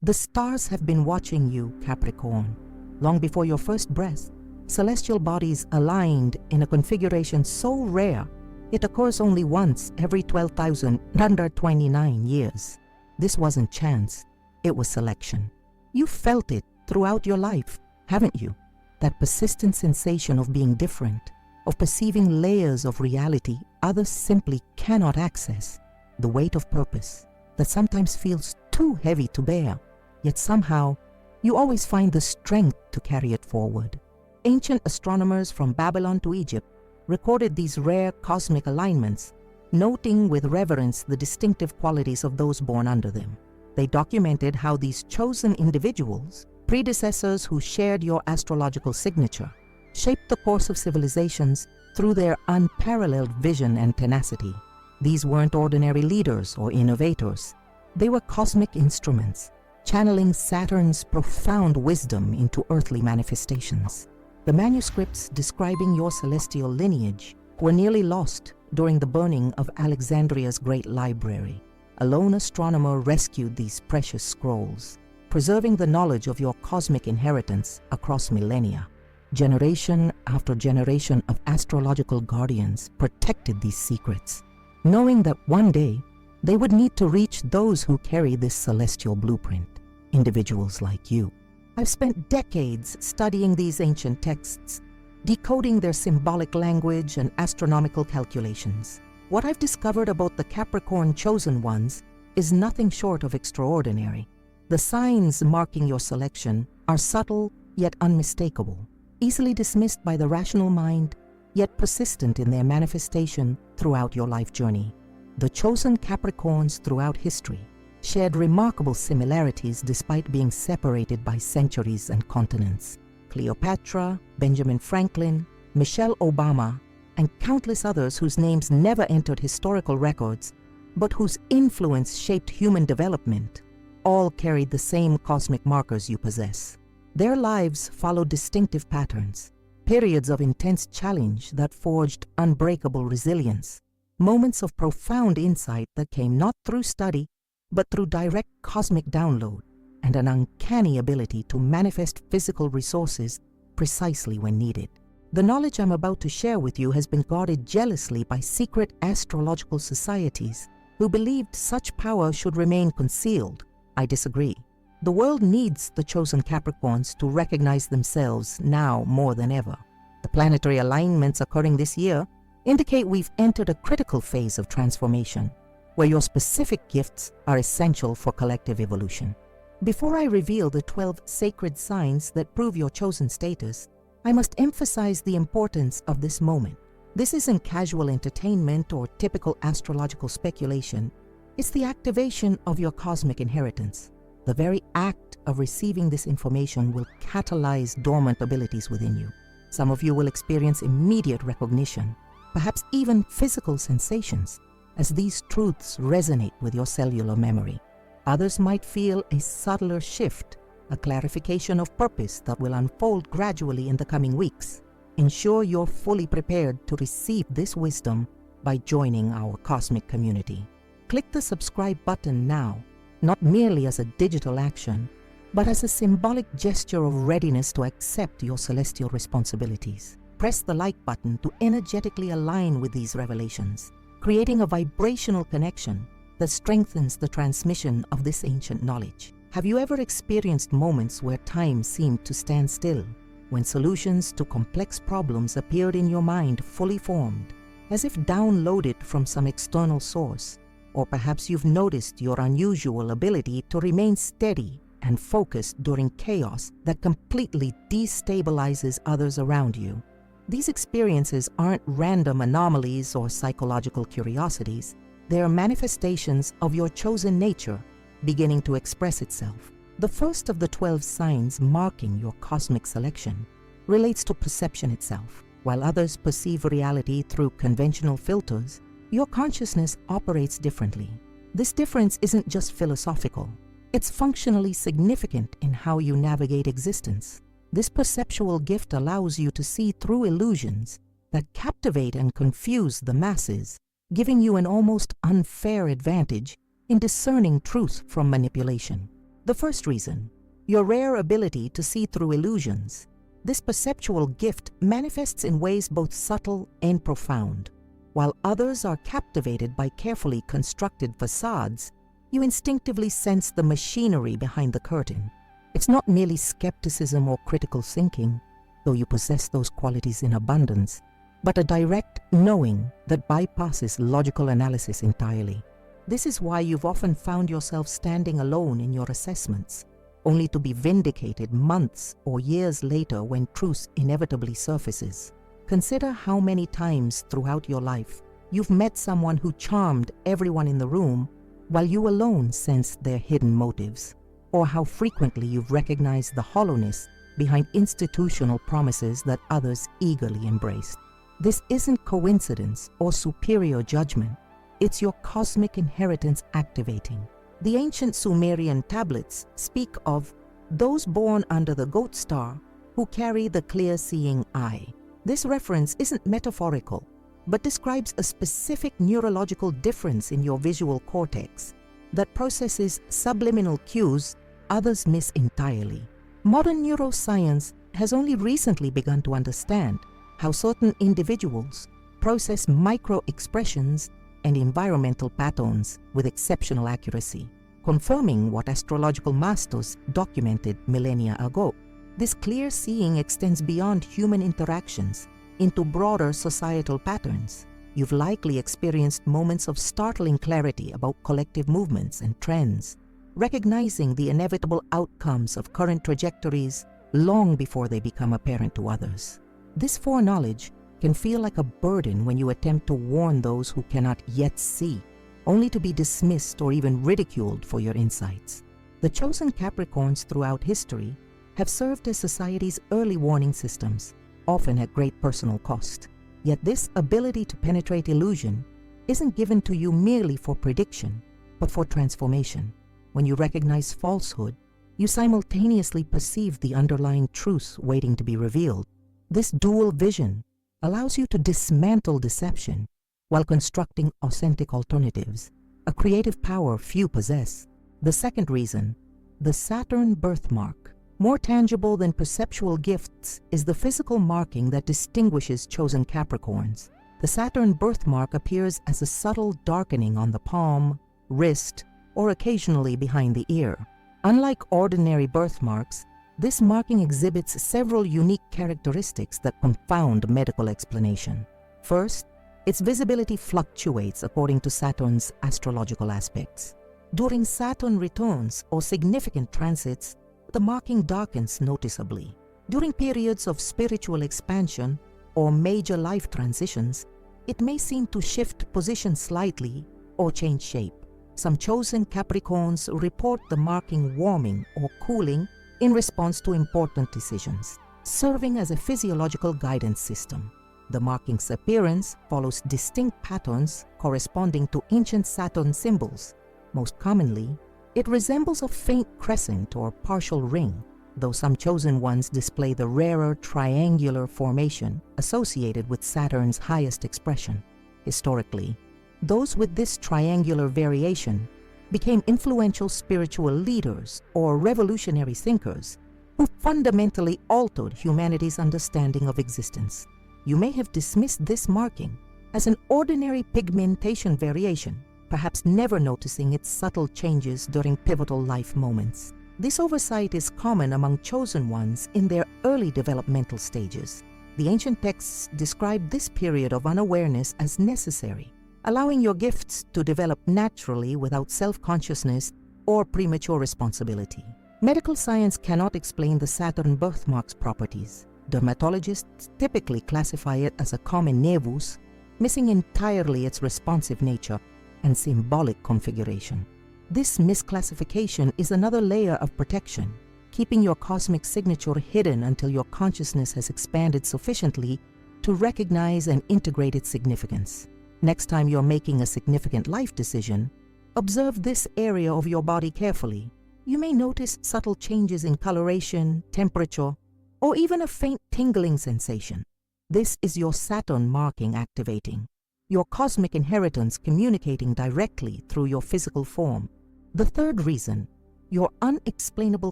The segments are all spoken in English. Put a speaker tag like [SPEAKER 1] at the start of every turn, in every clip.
[SPEAKER 1] The stars have been watching you, Capricorn. Long before your first breath, celestial bodies aligned in a configuration so rare it occurs only once every 12,929 years. This wasn't chance, it was selection. You felt it throughout your life, haven't you? That persistent sensation of being different, of perceiving layers of reality others simply cannot access. The weight of purpose that sometimes feels too heavy to bear, yet somehow you always find the strength to carry it forward. Ancient astronomers from Babylon to Egypt recorded these rare cosmic alignments, noting with reverence the distinctive qualities of those born under them. They documented how these chosen individuals, predecessors who shared your astrological signature, shaped the course of civilizations through their unparalleled vision and tenacity. These weren't ordinary leaders or innovators. They were cosmic instruments, channeling Saturn's profound wisdom into earthly manifestations. The manuscripts describing your celestial lineage were nearly lost during the burning of Alexandria's great library. A lone astronomer rescued these precious scrolls, preserving the knowledge of your cosmic inheritance across millennia. Generation after generation of astrological guardians protected these secrets, knowing that one day they would need to reach those who carry this celestial blueprint, individuals like you. I've spent decades studying these ancient texts, decoding their symbolic language and astronomical calculations. What I've discovered about the Capricorn chosen ones is nothing short of extraordinary. The signs marking your selection are subtle yet unmistakable, easily dismissed by the rational mind, yet persistent in their manifestation throughout your life journey. The chosen Capricorns throughout history shared remarkable similarities despite being separated by centuries and continents. Cleopatra, Benjamin Franklin, Michelle Obama, and countless others whose names never entered historical records, but whose influence shaped human development, all carried the same cosmic markers you possess. Their lives followed distinctive patterns, periods of intense challenge that forged unbreakable resilience, moments of profound insight that came not through study, but through direct cosmic download, and an uncanny ability to manifest physical resources precisely when needed. The knowledge I'm about to share with you has been guarded jealously by secret astrological societies who believed such power should remain concealed. I disagree. The world needs the chosen Capricorns to recognize themselves now more than ever. The planetary alignments occurring this year indicate we've entered a critical phase of transformation, where your specific gifts are essential for collective evolution. Before I reveal the 12 sacred signs that prove your chosen status, I must emphasize the importance of this moment. This isn't casual entertainment or typical astrological speculation. It's the activation of your cosmic inheritance. The very act of receiving this information will catalyze dormant abilities within you. Some of you will experience immediate recognition, perhaps even physical sensations, as these truths resonate with your cellular memory. Others might feel a subtler shift, a clarification of purpose that will unfold gradually in the coming weeks. Ensure you're fully prepared to receive this wisdom by joining our cosmic community. Click the subscribe button now, not merely as a digital action, but as a symbolic gesture of readiness to accept your celestial responsibilities. Press the like button to energetically align with these revelations, creating a vibrational connection that strengthens the transmission of this ancient knowledge. Have you ever experienced moments where time seemed to stand still, when solutions to complex problems appeared in your mind fully formed, as if downloaded from some external source? Or perhaps you've noticed your unusual ability to remain steady and focused during chaos that completely destabilizes others around you. These experiences aren't random anomalies or psychological curiosities. They are manifestations of your chosen nature beginning to express itself. The first of the 12 signs marking your cosmic selection relates to perception itself. While others perceive reality through conventional filters, your consciousness operates differently. This difference isn't just philosophical. It's functionally significant in how you navigate existence. This perceptual gift allows you to see through illusions that captivate and confuse the masses, giving you an almost unfair advantage in discerning truth from manipulation. The first reason, your rare ability to see through illusions. This perceptual gift manifests in ways both subtle and profound. While others are captivated by carefully constructed facades, you instinctively sense the machinery behind the curtain. It's not merely skepticism or critical thinking, though you possess those qualities in abundance, but a direct knowing that bypasses logical analysis entirely. This is why you've often found yourself standing alone in your assessments, only to be vindicated months or years later when truth inevitably surfaces. Consider how many times throughout your life you've met someone who charmed everyone in the room while you alone sensed their hidden motives, or how frequently you've recognized the hollowness behind institutional promises that others eagerly embraced. This isn't coincidence or superior judgment. It's your cosmic inheritance activating. The ancient Sumerian tablets speak of those born under the goat star who carry the clear-seeing eye. This reference isn't metaphorical, but describes a specific neurological difference in your visual cortex that processes subliminal cues others miss entirely. Modern neuroscience has only recently begun to understand how certain individuals process micro-expressions and environmental patterns with exceptional accuracy, confirming what astrological masters documented millennia ago. This clear seeing extends beyond human interactions into broader societal patterns. You've likely experienced moments of startling clarity about collective movements and trends, recognizing the inevitable outcomes of current trajectories long before they become apparent to others. This foreknowledge can feel like a burden when you attempt to warn those who cannot yet see, only to be dismissed or even ridiculed for your insights. The chosen Capricorns throughout history have served as society's early warning systems, often at great personal cost. Yet this ability to penetrate illusion isn't given to you merely for prediction, but for transformation. When you recognize falsehood, you simultaneously perceive the underlying truth waiting to be revealed. This dual vision allows you to dismantle deception while constructing authentic alternatives, a creative power few possess. The second reason, the Saturn birthmark. More tangible than perceptual gifts is the physical marking that distinguishes chosen Capricorns. The Saturn birthmark appears as a subtle darkening on the palm, wrist, or occasionally behind the ear. Unlike ordinary birthmarks, this marking exhibits several unique characteristics that confound medical explanation. First, its visibility fluctuates according to Saturn's astrological aspects. During Saturn returns or significant transits, the marking darkens noticeably. During periods of spiritual expansion or major life transitions, it may seem to shift position slightly or change shape. Some chosen Capricorns report the marking warming or cooling in response to important decisions, serving as a physiological guidance system. The marking's appearance follows distinct patterns corresponding to ancient Saturn symbols. Most commonly, it resembles a faint crescent or partial ring, though some chosen ones display the rarer triangular formation associated with Saturn's highest expression. Historically, those with this triangular variation became influential spiritual leaders or revolutionary thinkers who fundamentally altered humanity's understanding of existence. You may have dismissed this marking as an ordinary pigmentation variation, perhaps never noticing its subtle changes during pivotal life moments. This oversight is common among chosen ones in their early developmental stages. The ancient texts describe this period of unawareness as necessary, allowing your gifts to develop naturally without self-consciousness or premature responsibility. Medical science cannot explain the Saturn birthmark's properties. Dermatologists typically classify it as a common nevus, missing entirely its responsive nature and symbolic configuration. This misclassification is another layer of protection, keeping your cosmic signature hidden until your consciousness has expanded sufficiently to recognize and integrate its significance. Next time you're making a significant life decision, observe this area of your body carefully. You may notice subtle changes in coloration, temperature, or even a faint tingling sensation. This is your Saturn marking activating, your cosmic inheritance communicating directly through your physical form. The third reason, your unexplainable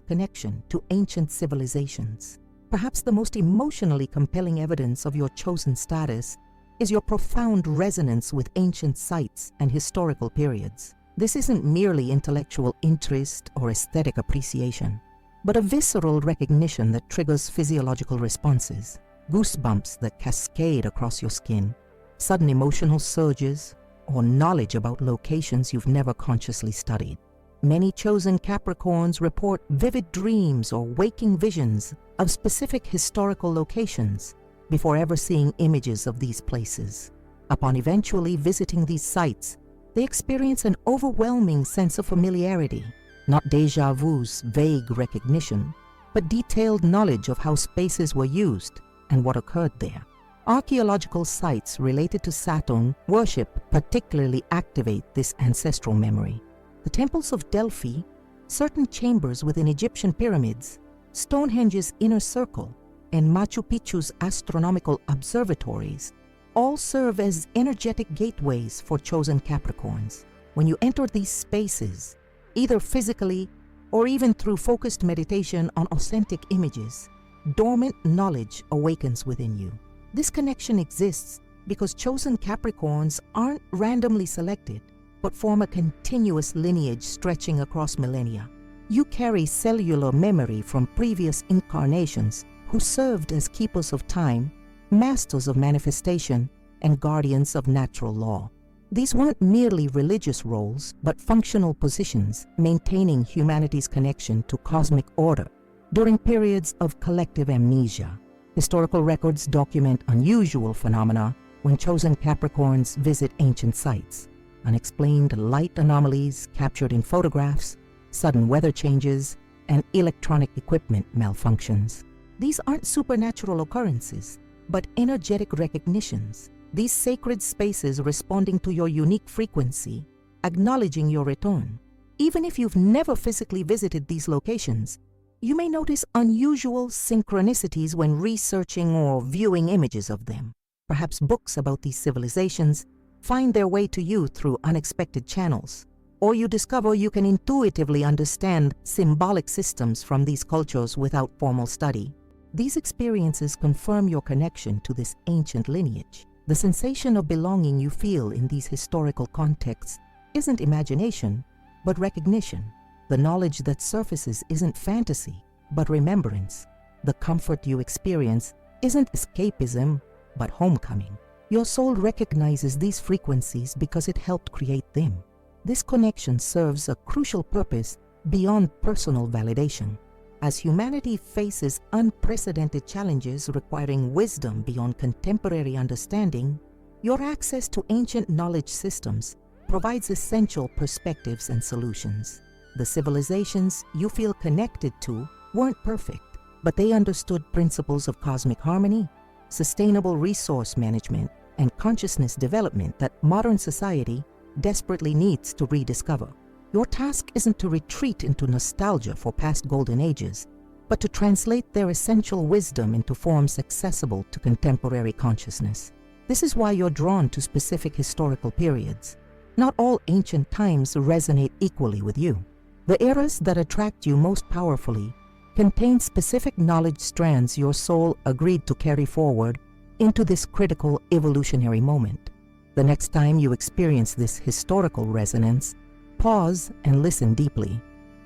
[SPEAKER 1] connection to ancient civilizations. Perhaps the most emotionally compelling evidence of your chosen status is your profound resonance with ancient sites and historical periods. This isn't merely intellectual interest or aesthetic appreciation, but a visceral recognition that triggers physiological responses, goosebumps that cascade across your skin, sudden emotional surges, or knowledge about locations you've never consciously studied. Many chosen Capricorns report vivid dreams or waking visions of specific historical locations before ever seeing images of these places. Upon eventually visiting these sites, they experience an overwhelming sense of familiarity, not déjà vu's vague recognition, but detailed knowledge of how spaces were used and what occurred there. Archaeological sites related to Saturn worship particularly activate this ancestral memory. The temples of Delphi, certain chambers within Egyptian pyramids, Stonehenge's inner circle, and Machu Picchu's astronomical observatories all serve as energetic gateways for chosen Capricorns. When you enter these spaces, either physically or even through focused meditation on authentic images, dormant knowledge awakens within you. This connection exists because chosen Capricorns aren't randomly selected, but form a continuous lineage stretching across millennia. You carry cellular memory from previous incarnations who served as keepers of time, masters of manifestation, and guardians of natural law. These weren't merely religious roles, but functional positions maintaining humanity's connection to cosmic order during periods of collective amnesia. Historical records document unusual phenomena when chosen Capricorns visit ancient sites. Unexplained light anomalies captured in photographs, sudden weather changes, and electronic equipment malfunctions. These aren't supernatural occurrences, but energetic recognitions. These sacred spaces responding to your unique frequency, acknowledging your return. Even if you've never physically visited these locations, you may notice unusual synchronicities when researching or viewing images of them. Perhaps books about these civilizations find their way to you through unexpected channels, or you discover you can intuitively understand symbolic systems from these cultures without formal study. These experiences confirm your connection to this ancient lineage. The sensation of belonging you feel in these historical contexts isn't imagination, but recognition. The knowledge that surfaces isn't fantasy, but remembrance. The comfort you experience isn't escapism, but homecoming. Your soul recognizes these frequencies because it helped create them. This connection serves a crucial purpose beyond personal validation. As humanity faces unprecedented challenges requiring wisdom beyond contemporary understanding, your access to ancient knowledge systems provides essential perspectives and solutions. The civilizations you feel connected to weren't perfect, but they understood principles of cosmic harmony, sustainable resource management, and consciousness development that modern society desperately needs to rediscover. Your task isn't to retreat into nostalgia for past golden ages, but to translate their essential wisdom into forms accessible to contemporary consciousness. This is why you're drawn to specific historical periods. Not all ancient times resonate equally with you. The eras that attract you most powerfully contain specific knowledge strands your soul agreed to carry forward into this critical evolutionary moment. The next time you experience this historical resonance, pause and listen deeply.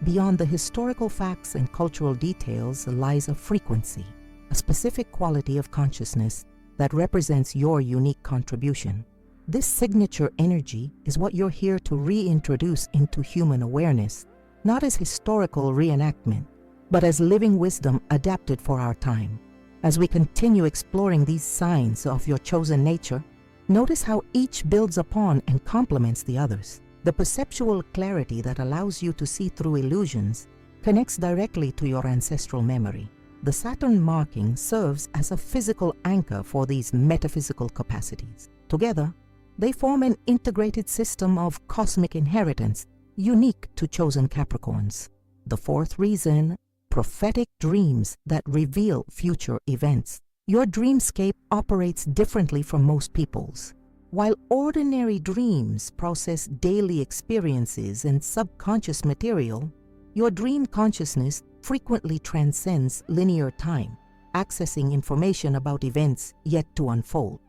[SPEAKER 1] Beyond the historical facts and cultural details lies a frequency, a specific quality of consciousness that represents your unique contribution. This signature energy is what you're here to reintroduce into human awareness, not as historical reenactment, but as living wisdom adapted for our time. As we continue exploring these signs of your chosen nature, notice how each builds upon and complements the others. The perceptual clarity that allows you to see through illusions connects directly to your ancestral memory. The Saturn marking serves as a physical anchor for these metaphysical capacities. Together, they form an integrated system of cosmic inheritance unique to chosen Capricorns. The fourth reason, prophetic dreams that reveal future events. Your dreamscape operates differently from most people's. While ordinary dreams process daily experiences and subconscious material, Your dream consciousness frequently transcends linear time, accessing information about events yet to unfold.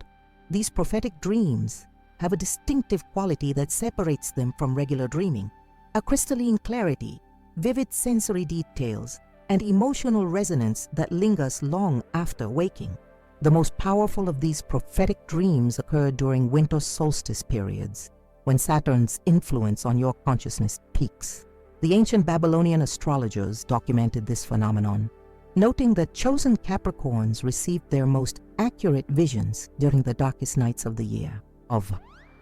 [SPEAKER 1] These prophetic dreams have a distinctive quality that separates them from regular dreaming: a crystalline clarity, vivid sensory details, and emotional resonance that lingers long after waking. The most powerful of these prophetic dreams occur during winter solstice periods, when Saturn's influence on your consciousness peaks. The ancient Babylonian astrologers documented this phenomenon, noting that chosen Capricorns received their most accurate visions during the darkest nights of the year.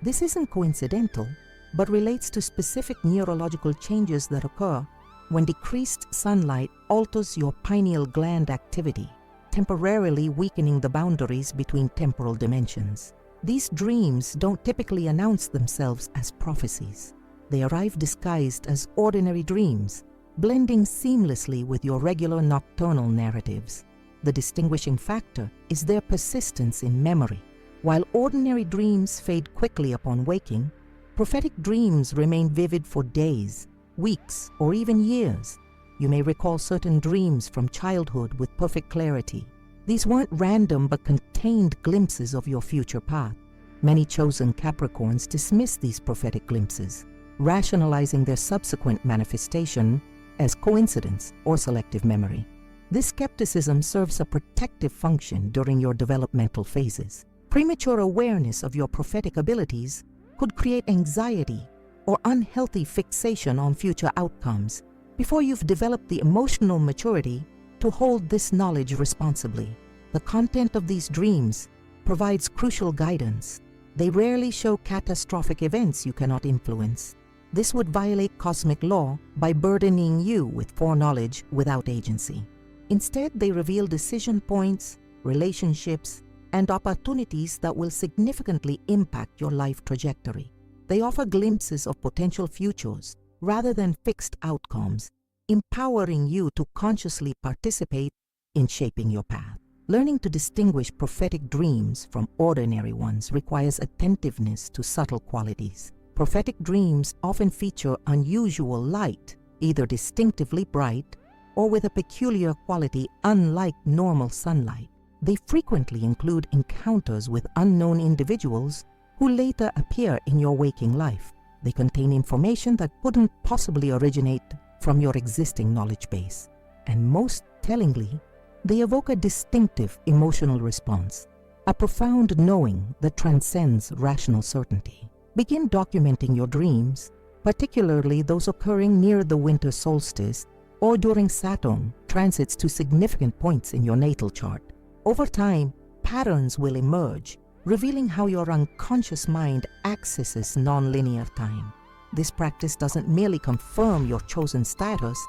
[SPEAKER 1] This isn't coincidental, but relates to specific neurological changes that occur when decreased sunlight alters your pineal gland activity, temporarily weakening the boundaries between temporal dimensions. These dreams don't typically announce themselves as prophecies. They arrive disguised as ordinary dreams, blending seamlessly with your regular nocturnal narratives. The distinguishing factor is their persistence in memory. While ordinary dreams fade quickly upon waking, prophetic dreams remain vivid for days, weeks, or even years. You may recall certain dreams from childhood with perfect clarity. These weren't random but contained glimpses of your future path. Many chosen Capricorns dismiss these prophetic glimpses, rationalizing their subsequent manifestation as coincidence or selective memory. This skepticism serves a protective function during your developmental phases. Premature awareness of your prophetic abilities could create anxiety or unhealthy fixation on future outcomes before you've developed the emotional maturity to hold this knowledge responsibly. The content of these dreams provides crucial guidance. They rarely show catastrophic events you cannot influence. This would violate cosmic law by burdening you with foreknowledge without agency. Instead, they reveal decision points, relationships, and opportunities that will significantly impact your life trajectory. They offer glimpses of potential futures rather than fixed outcomes, empowering you to consciously participate in shaping your path. Learning to distinguish prophetic dreams from ordinary ones requires attentiveness to subtle qualities. Prophetic dreams often feature unusual light, either distinctively bright or with a peculiar quality unlike normal sunlight. They frequently include encounters with unknown individuals who later appear in your waking life. They contain information that couldn't possibly originate from your existing knowledge base. And most tellingly, they evoke a distinctive emotional response, a profound knowing that transcends rational certainty. Begin documenting your dreams, particularly those occurring near the winter solstice or during Saturn transits to significant points in your natal chart. Over time, patterns will emerge, revealing how your unconscious mind accesses nonlinear time. This practice doesn't merely confirm your chosen status,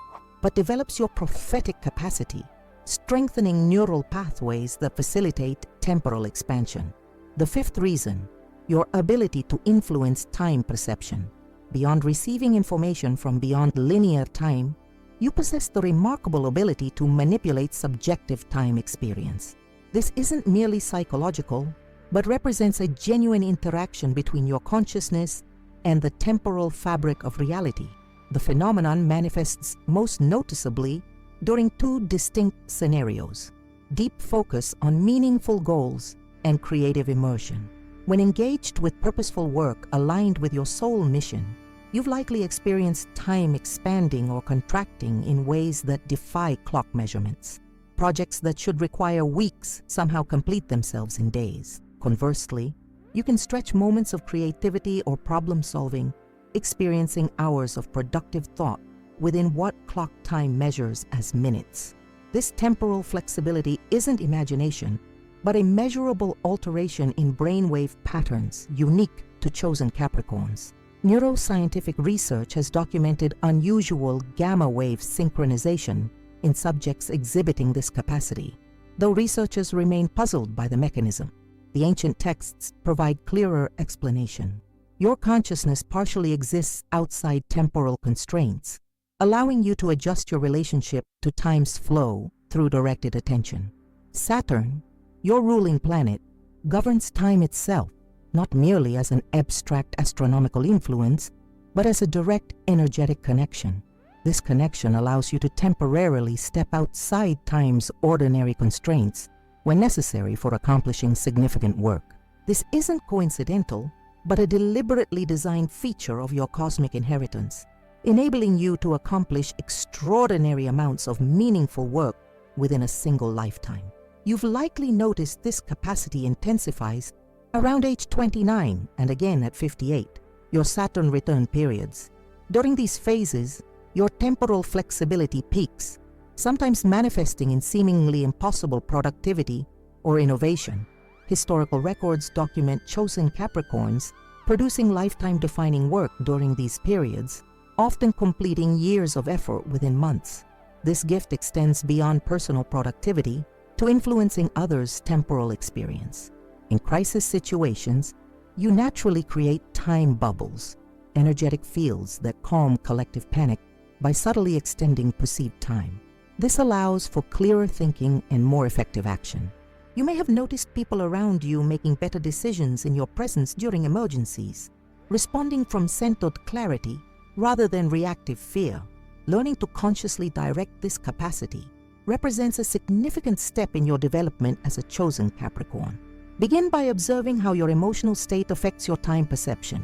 [SPEAKER 1] but develops your prophetic capacity, strengthening neural pathways that facilitate temporal expansion. The fifth reason, your ability to influence time perception. Beyond receiving information from beyond linear time, you possess the remarkable ability to manipulate subjective time experience. This isn't merely psychological, but represents a genuine interaction between your consciousness and the temporal fabric of reality. The phenomenon manifests most noticeably during two distinct scenarios: deep focus on meaningful goals and creative immersion. When engaged with purposeful work aligned with your soul mission, you've likely experienced time expanding or contracting in ways that defy clock measurements. Projects that should require weeks somehow complete themselves in days. Conversely, you can stretch moments of creativity or problem solving, experiencing hours of productive thought within what clock time measures as minutes. This temporal flexibility isn't imagination, but a measurable alteration in brainwave patterns unique to chosen Capricorns. Neuroscientific research has documented unusual gamma wave synchronization in subjects exhibiting this capacity, though researchers remain puzzled by the mechanism. The ancient texts provide clearer explanation. Your consciousness partially exists outside temporal constraints, allowing you to adjust your relationship to time's flow through directed attention. Saturn, your ruling planet, governs time itself, not merely as an abstract astronomical influence, but as a direct energetic connection. This connection allows you to temporarily step outside time's ordinary constraints when necessary for accomplishing significant work. This isn't coincidental, but a deliberately designed feature of your cosmic inheritance, enabling you to accomplish extraordinary amounts of meaningful work within a single lifetime. You've likely noticed this capacity intensifies around age 29 and again at 58, your Saturn return periods. During these phases, your temporal flexibility peaks, sometimes manifesting in seemingly impossible productivity or innovation. Historical records document chosen Capricorns producing lifetime-defining work during these periods, often completing years of effort within months. This gift extends beyond personal productivity to influencing others' temporal experience. In crisis situations, you naturally create time bubbles, energetic fields that calm collective panic by subtly extending perceived time. This allows for clearer thinking and more effective action. You may have noticed people around you making better decisions in your presence during emergencies, responding from centered clarity rather than reactive fear. Learning to consciously direct this capacity represents a significant step in your development as a chosen Capricorn. Begin by observing how your emotional state affects your time perception.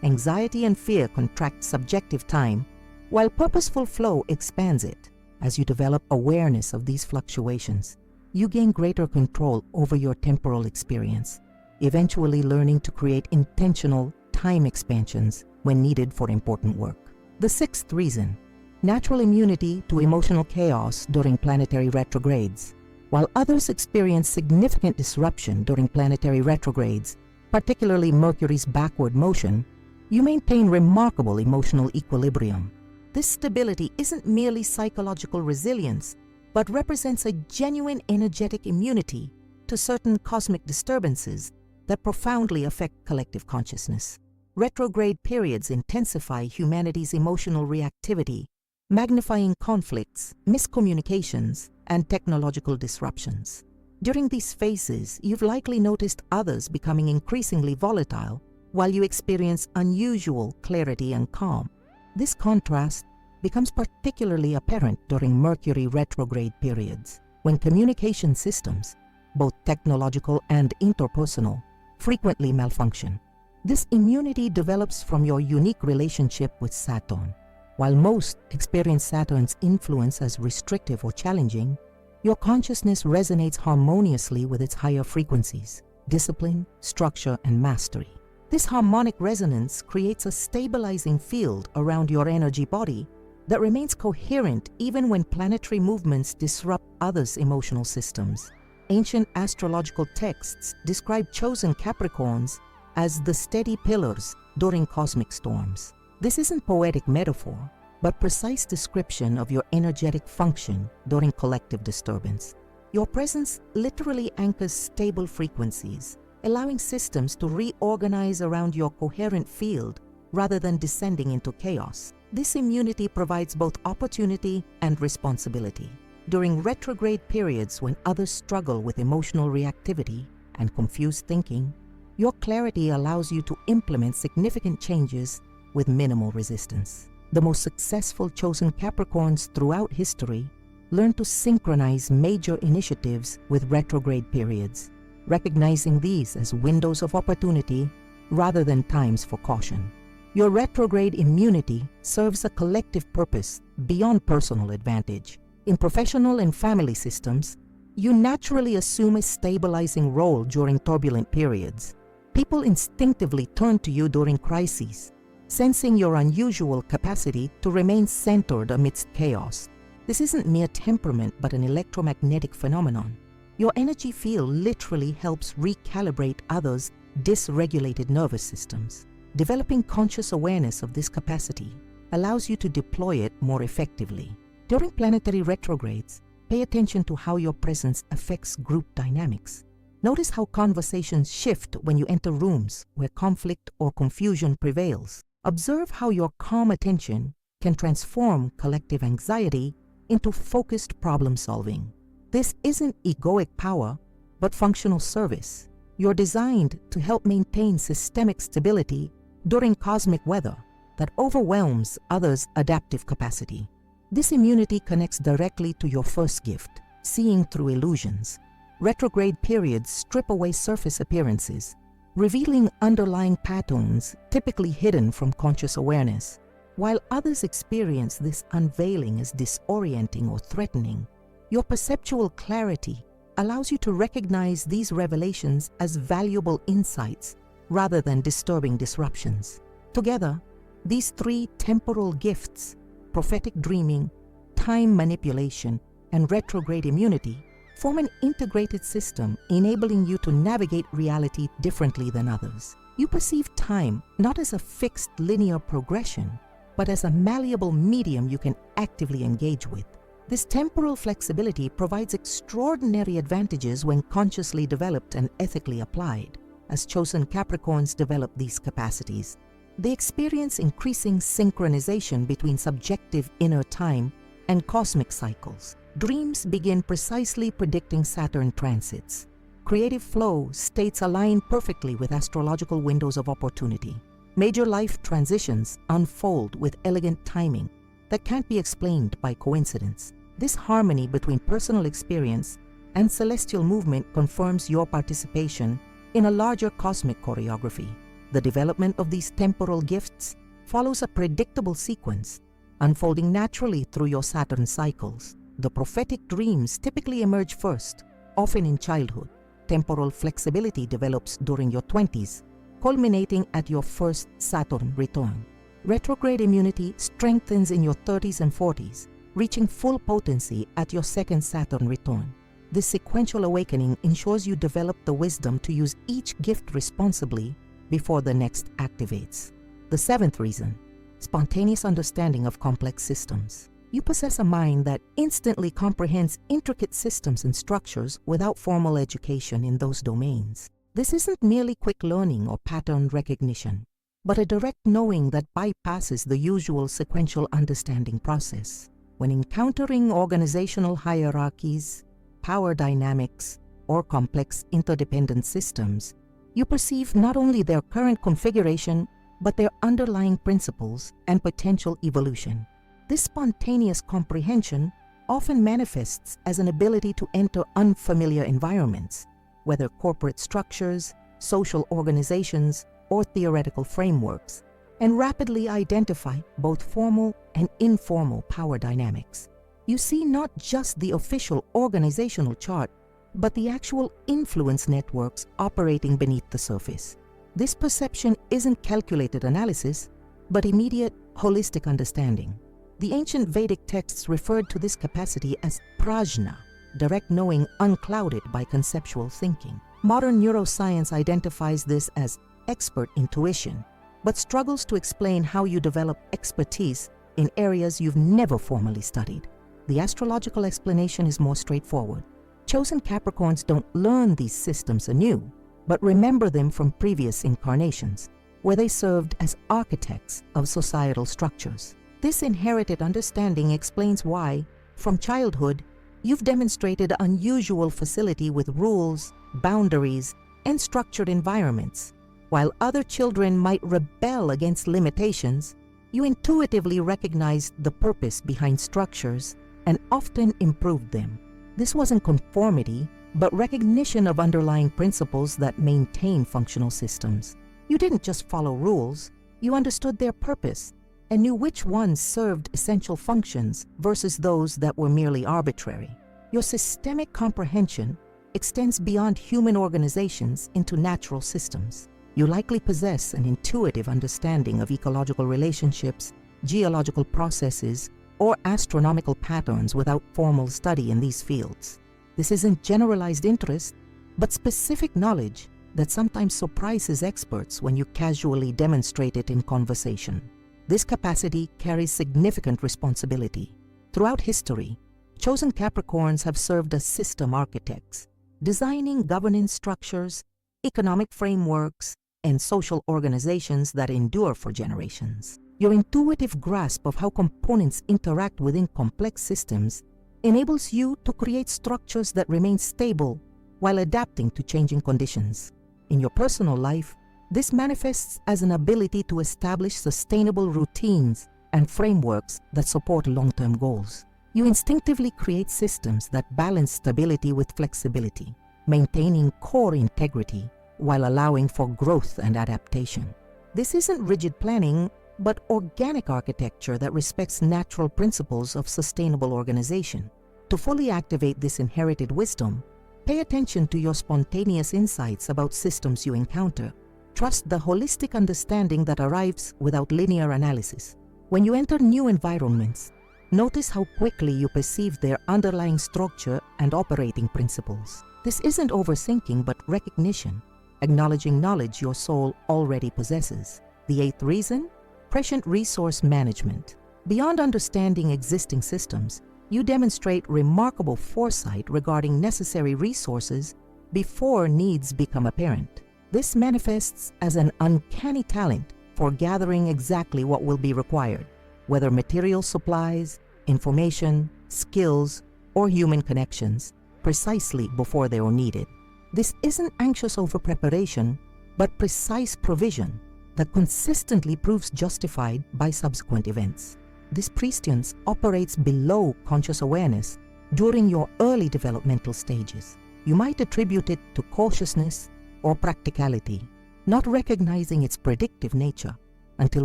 [SPEAKER 1] Anxiety and fear contract subjective time, while purposeful flow expands it. As you develop awareness of these fluctuations, you gain greater control over your temporal experience, eventually learning to create intentional time expansions when needed for important work. The sixth reason: natural immunity to emotional chaos during planetary retrogrades. While others experience significant disruption during planetary retrogrades, particularly Mercury's backward motion, you maintain remarkable emotional equilibrium. This stability isn't merely psychological resilience, but represents a genuine energetic immunity to certain cosmic disturbances that profoundly affect collective consciousness. Retrograde periods intensify humanity's emotional reactivity, magnifying conflicts, miscommunications, and technological disruptions. During these phases, you've likely noticed others becoming increasingly volatile while you experience unusual clarity and calm. This contrast becomes particularly apparent during Mercury retrograde periods, when communication systems, both technological and interpersonal, frequently malfunction. This immunity develops from your unique relationship with Saturn. While most experience Saturn's influence as restrictive or challenging, your consciousness resonates harmoniously with its higher frequencies, discipline, structure, and mastery. This harmonic resonance creates a stabilizing field around your energy body that remains coherent even when planetary movements disrupt others' emotional systems. Ancient astrological texts describe chosen Capricorns as the steady pillars during cosmic storms. This isn't poetic metaphor, but precise description of your energetic function during collective disturbance. Your presence literally anchors stable frequencies, allowing systems to reorganize around your coherent field rather than descending into chaos. This immunity provides both opportunity and responsibility. During retrograde periods when others struggle with emotional reactivity and confused thinking, your clarity allows you to implement significant changes with minimal resistance. The most successful chosen Capricorns throughout history learn to synchronize major initiatives with retrograde periods, recognizing these as windows of opportunity rather than times for caution. Your retrograde immunity serves a collective purpose beyond personal advantage. In professional and family systems, you naturally assume a stabilizing role during turbulent periods. People instinctively turn to you during crises, sensing your unusual capacity to remain centered amidst chaos. This isn't mere temperament but an electromagnetic phenomenon. Your energy field literally helps recalibrate others' dysregulated nervous systems. Developing conscious awareness of this capacity allows you to deploy it more effectively. During planetary retrogrades, pay attention to how your presence affects group dynamics. Notice how conversations shift when you enter rooms where conflict or confusion prevails. Observe how your calm attention can transform collective anxiety into focused problem solving. This isn't egoic power, but functional service. You're designed to help maintain systemic stability during cosmic weather that overwhelms others' adaptive capacity. This immunity connects directly to your first gift, seeing through illusions. Retrograde periods strip away surface appearances, revealing underlying patterns typically hidden from conscious awareness. While others experience this unveiling as disorienting or threatening, your perceptual clarity allows you to recognize these revelations as valuable insights rather than disturbing disruptions. Together, these three temporal gifts, prophetic dreaming, time manipulation, and retrograde immunity, form an integrated system enabling you to navigate reality differently than others. You perceive time not as a fixed linear progression, but as a malleable medium you can actively engage with. This temporal flexibility provides extraordinary advantages when consciously developed and ethically applied. As chosen Capricorns develop these capacities, they experience increasing synchronization between subjective inner time and cosmic cycles. Dreams begin precisely predicting Saturn transits. Creative flow states align perfectly with astrological windows of opportunity. Major life transitions unfold with elegant timing that can't be explained by coincidence. This harmony between personal experience and celestial movement confirms your participation in a larger cosmic choreography. The development of these temporal gifts follows a predictable sequence, unfolding naturally through your Saturn cycles. The prophetic dreams typically emerge first, often in childhood. Temporal flexibility develops during your 20s, culminating at your first Saturn return. Retrograde immunity strengthens in your 30s and 40s, reaching full potency at your second Saturn return. This sequential awakening ensures you develop the wisdom to use each gift responsibly before the next activates. The seventh reason, spontaneous understanding of complex systems. You possess a mind that instantly comprehends intricate systems and structures without formal education in those domains. This isn't merely quick learning or pattern recognition, but a direct knowing that bypasses the usual sequential understanding process. When encountering organizational hierarchies, power dynamics, or complex interdependent systems, you perceive not only their current configuration, but their underlying principles and potential evolution. This spontaneous comprehension often manifests as an ability to enter unfamiliar environments, whether corporate structures, social organizations, or theoretical frameworks, and rapidly identify both formal and informal power dynamics. You see not just the official organizational chart, but the actual influence networks operating beneath the surface. This perception isn't calculated analysis, but immediate, holistic understanding. The ancient Vedic texts referred to this capacity as prajna, direct knowing unclouded by conceptual thinking. Modern neuroscience identifies this as expert intuition, but struggles to explain how you develop expertise in areas you've never formally studied. The astrological explanation is more straightforward. Chosen Capricorns don't learn these systems anew, but remember them from previous incarnations, where they served as architects of societal structures. This inherited understanding explains why, from childhood, you've demonstrated unusual facility with rules, boundaries, and structured environments. While other children might rebel against limitations, you intuitively recognized the purpose behind structures and often improved them. This wasn't conformity, but recognition of underlying principles that maintain functional systems. You didn't just follow rules, you understood their purpose and knew which ones served essential functions versus those that were merely arbitrary. Your systemic comprehension extends beyond human organizations into natural systems. You likely possess an intuitive understanding of ecological relationships, geological processes, or astronomical patterns without formal study in these fields. This isn't generalized interest, but specific knowledge that sometimes surprises experts when you casually demonstrate it in conversation. This capacity carries significant responsibility. Throughout history, chosen Capricorns have served as system architects, designing governance structures, economic frameworks, and social organizations that endure for generations. Your intuitive grasp of how components interact within complex systems enables you to create structures that remain stable while adapting to changing conditions. In your personal life, this manifests as an ability to establish sustainable routines and frameworks that support long-term goals. You instinctively create systems that balance stability with flexibility, maintaining core integrity while allowing for growth and adaptation. This isn't rigid planning, but organic architecture that respects natural principles of sustainable organization. To fully activate this inherited wisdom, pay attention to your spontaneous insights about systems you encounter. Trust the holistic understanding that arrives without linear analysis. When you enter new environments, notice how quickly you perceive their underlying structure and operating principles. This isn't overthinking, but recognition, acknowledging knowledge your soul already possesses. The eighth reason: prescient resource management. Beyond understanding existing systems, you demonstrate remarkable foresight regarding necessary resources before needs become apparent. This manifests as an uncanny talent for gathering exactly what will be required, whether material supplies, information, skills, or human connections, precisely before they are needed. This isn't anxious over preparation, but precise provision that consistently proves justified by subsequent events. This prescience operates below conscious awareness during your early developmental stages. You might attribute it to cautiousness or practicality, not recognizing its predictive nature until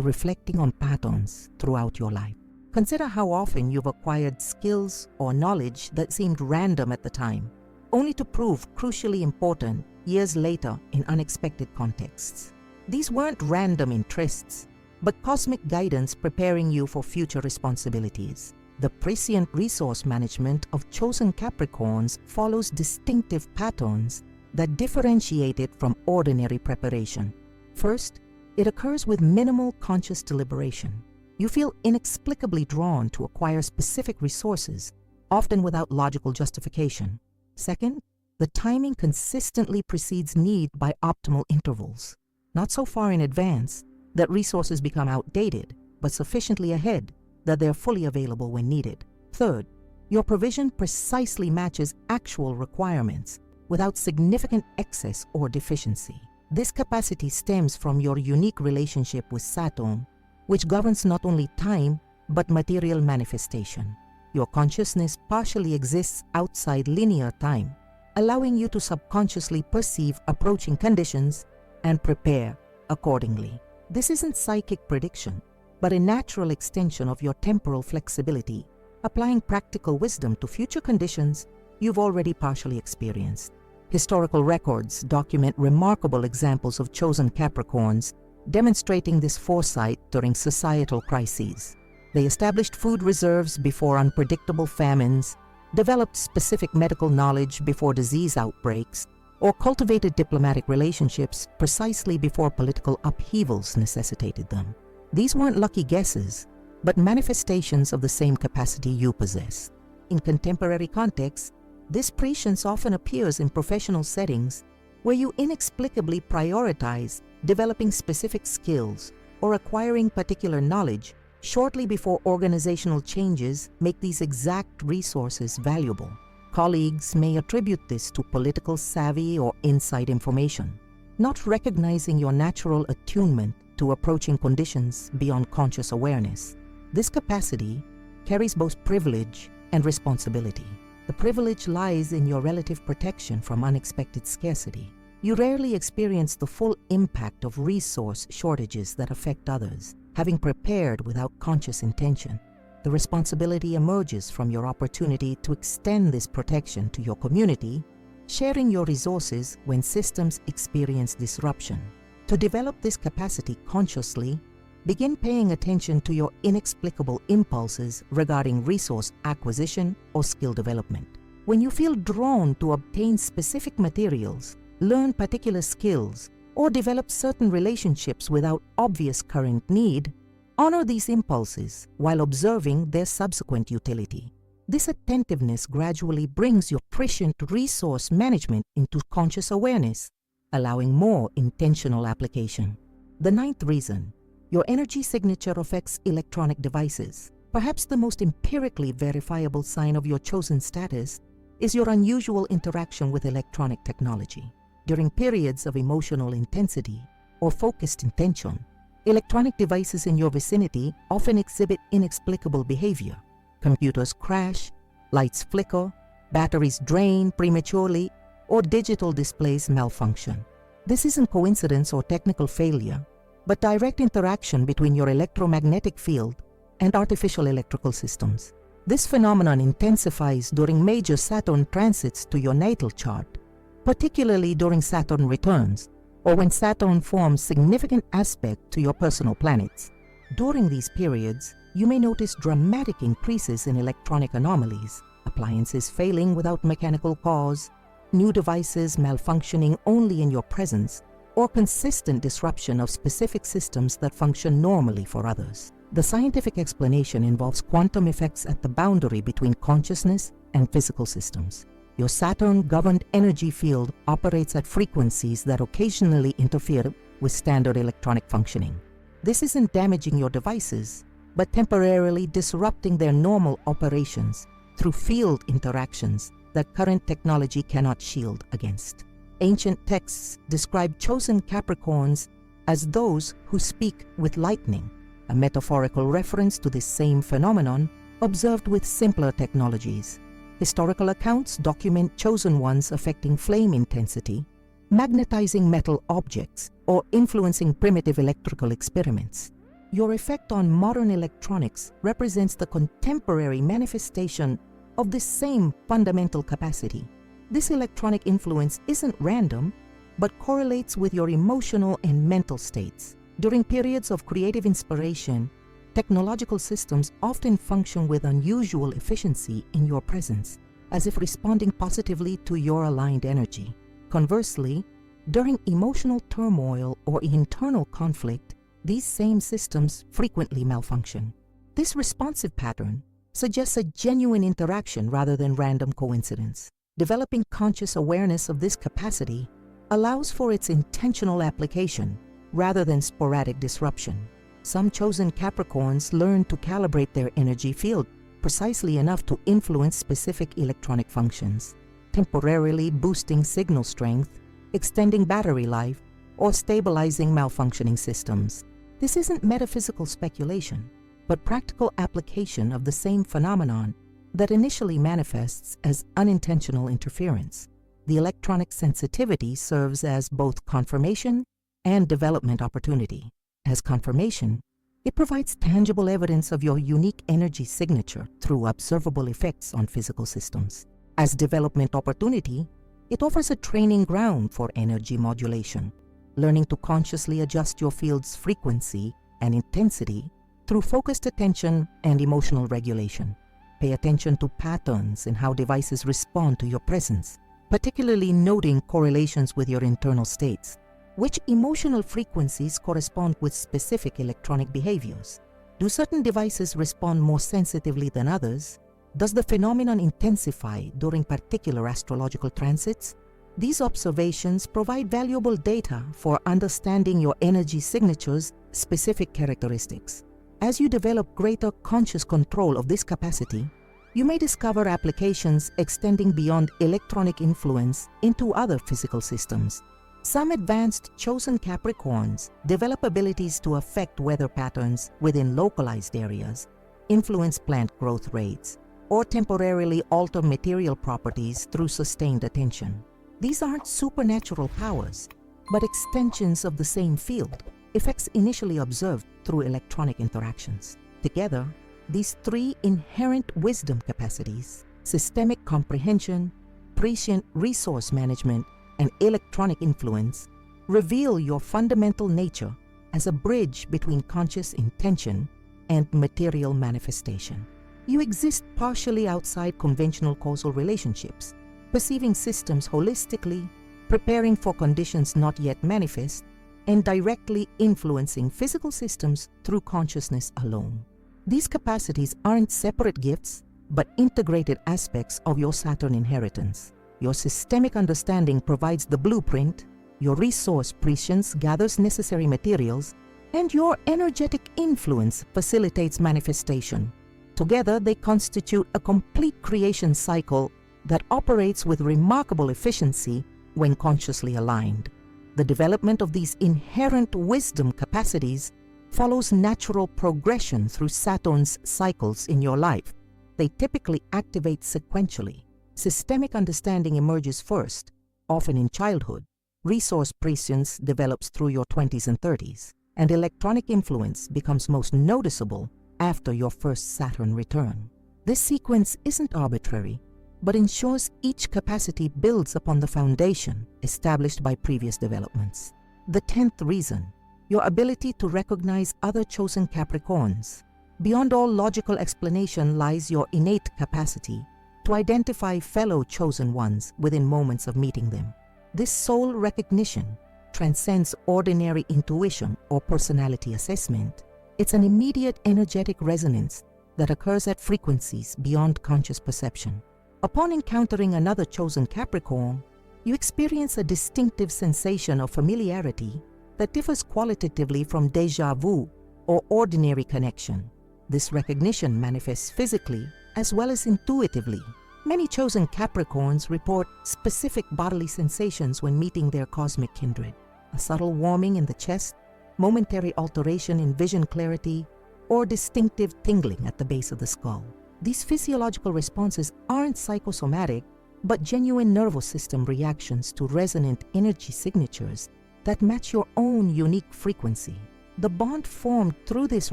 [SPEAKER 1] reflecting on patterns throughout your life. Consider how often you've acquired skills or knowledge that seemed random at the time, only to prove crucially important years later in unexpected contexts. These weren't random interests, but cosmic guidance preparing you for future responsibilities. The prescient resource management of chosen Capricorns follows distinctive patterns that differentiate it from ordinary preparation. First, it occurs with minimal conscious deliberation. You feel inexplicably drawn to acquire specific resources, often without logical justification. Second, the timing consistently precedes need by optimal intervals, not so far in advance that resources become outdated, but sufficiently ahead that they're fully available when needed. Third, your provision precisely matches actual requirements without significant excess or deficiency. This capacity stems from your unique relationship with Saturn, which governs not only time, but material manifestation. Your consciousness partially exists outside linear time, allowing you to subconsciously perceive approaching conditions and prepare accordingly. This isn't psychic prediction, but a natural extension of your temporal flexibility, applying practical wisdom to future conditions you've already partially experienced. Historical records document remarkable examples of chosen Capricorns demonstrating this foresight during societal crises. They established food reserves before unpredictable famines, developed specific medical knowledge before disease outbreaks, or cultivated diplomatic relationships precisely before political upheavals necessitated them. These weren't lucky guesses, but manifestations of the same capacity you possess. In contemporary contexts, this prescience often appears in professional settings where you inexplicably prioritize developing specific skills or acquiring particular knowledge shortly before organizational changes make these exact resources valuable. Colleagues may attribute this to political savvy or inside information, not recognizing your natural attunement to approaching conditions beyond conscious awareness. This capacity carries both privilege and responsibility. The privilege lies in your relative protection from unexpected scarcity. You rarely experience the full impact of resource shortages that affect others, having prepared without conscious intention. The responsibility emerges from your opportunity to extend this protection to your community, sharing your resources when systems experience disruption. To develop this capacity consciously, begin paying attention to your inexplicable impulses regarding resource acquisition or skill development. When you feel drawn to obtain specific materials, learn particular skills, or develop certain relationships without obvious current need, honor these impulses while observing their subsequent utility. This attentiveness gradually brings your prescient resource management into conscious awareness, allowing more intentional application. The ninth reason: your energy signature affects electronic devices. Perhaps the most empirically verifiable sign of your chosen status is your unusual interaction with electronic technology. During periods of emotional intensity or focused intention, Electronic devices in your vicinity often exhibit inexplicable behavior. Computers crash, lights flicker, batteries drain prematurely, or digital displays malfunction. This isn't coincidence or technical failure, but direct interaction between your electromagnetic field and artificial electrical systems. This phenomenon intensifies during major Saturn transits to your natal chart, particularly during Saturn returns, or when Saturn forms significant aspect to your personal planets. During these periods, you may notice dramatic increases in electronic anomalies, appliances failing without mechanical cause, new devices malfunctioning only in your presence, or consistent disruption of specific systems that function normally for others. The scientific explanation involves quantum effects at the boundary between consciousness and physical systems. Your Saturn-governed energy field operates at frequencies that occasionally interfere with standard electronic functioning. This isn't damaging your devices, but temporarily disrupting their normal operations through field interactions that current technology cannot shield against. Ancient texts describe chosen Capricorns as those who speak with lightning, a metaphorical reference to this same phenomenon observed with simpler technologies. Historical accounts document chosen ones affecting flame intensity, magnetizing metal objects, or influencing primitive electrical experiments. Your effect on modern electronics represents the contemporary manifestation of this same fundamental capacity. This electronic influence isn't random, but correlates with your emotional and mental states. During periods of creative inspiration, technological systems often function with unusual efficiency in your presence, as if responding positively to your aligned energy. Conversely, during emotional turmoil or internal conflict, these same systems frequently malfunction. This responsive pattern suggests a genuine interaction rather than random coincidence. Developing conscious awareness of this capacity allows for its intentional application rather than sporadic disruption. Some chosen Capricorns learn to calibrate their energy field precisely enough to influence specific electronic functions, temporarily boosting signal strength, extending battery life, or stabilizing malfunctioning systems. This isn't metaphysical speculation, but practical application of the same phenomenon that initially manifests as unintentional interference. The electronic sensitivity serves as both confirmation and development opportunity. As confirmation, it provides tangible evidence of your unique energy signature through observable effects on physical systems. As development opportunity, it offers a training ground for energy modulation, learning to consciously adjust your field's frequency and intensity through focused attention and emotional regulation. Pay attention to patterns in how devices respond to your presence, particularly noting correlations with your internal states. Which emotional frequencies correspond with specific electronic behaviors? Do certain devices respond more sensitively than others? Does the phenomenon intensify during particular astrological transits? These observations provide valuable data for understanding your energy signature's specific characteristics. As you develop greater conscious control of this capacity, you may discover applications extending beyond electronic influence into other physical systems. Some advanced chosen Capricorns develop abilities to affect weather patterns within localized areas, influence plant growth rates, or temporarily alter material properties through sustained attention. These aren't supernatural powers, but extensions of the same field, effects initially observed through electronic interactions. Together, these three inherent wisdom capacities, systemic comprehension, prescient resource management, and electronic influence, reveal your fundamental nature as a bridge between conscious intention and material manifestation. You exist partially outside conventional causal relationships, perceiving systems holistically, preparing for conditions not yet manifest, and directly influencing physical systems through consciousness alone. These capacities aren't separate gifts, but integrated aspects of your Saturn inheritance. Your systemic understanding provides the blueprint, your resource prescience gathers necessary materials, and your energetic influence facilitates manifestation. Together, they constitute a complete creation cycle that operates with remarkable efficiency when consciously aligned. The development of these inherent wisdom capacities follows natural progression through Saturn's cycles in your life. They typically activate sequentially. Systemic understanding emerges first, often in childhood. Resource prescience develops through your 20s and 30s, and electronic influence becomes most noticeable after your first Saturn return. This sequence isn't arbitrary, but ensures each capacity builds upon the foundation established by previous developments. The 10th reason, your ability to recognize other chosen Capricorns. Beyond all logical explanation lies your innate capacity to identify fellow chosen ones within moments of meeting them. This soul recognition transcends ordinary intuition or personality assessment. It's an immediate energetic resonance that occurs at frequencies beyond conscious perception. Upon encountering another chosen Capricorn, you experience a distinctive sensation of familiarity that differs qualitatively from déjà vu or ordinary connection. This recognition manifests physically as well as intuitively. Many chosen Capricorns report specific bodily sensations when meeting their cosmic kindred. A subtle warming in the chest, momentary alteration in vision clarity, or distinctive tingling at the base of the skull. These physiological responses aren't psychosomatic, but genuine nervous system reactions to resonant energy signatures that match your own unique frequency. The bond formed through this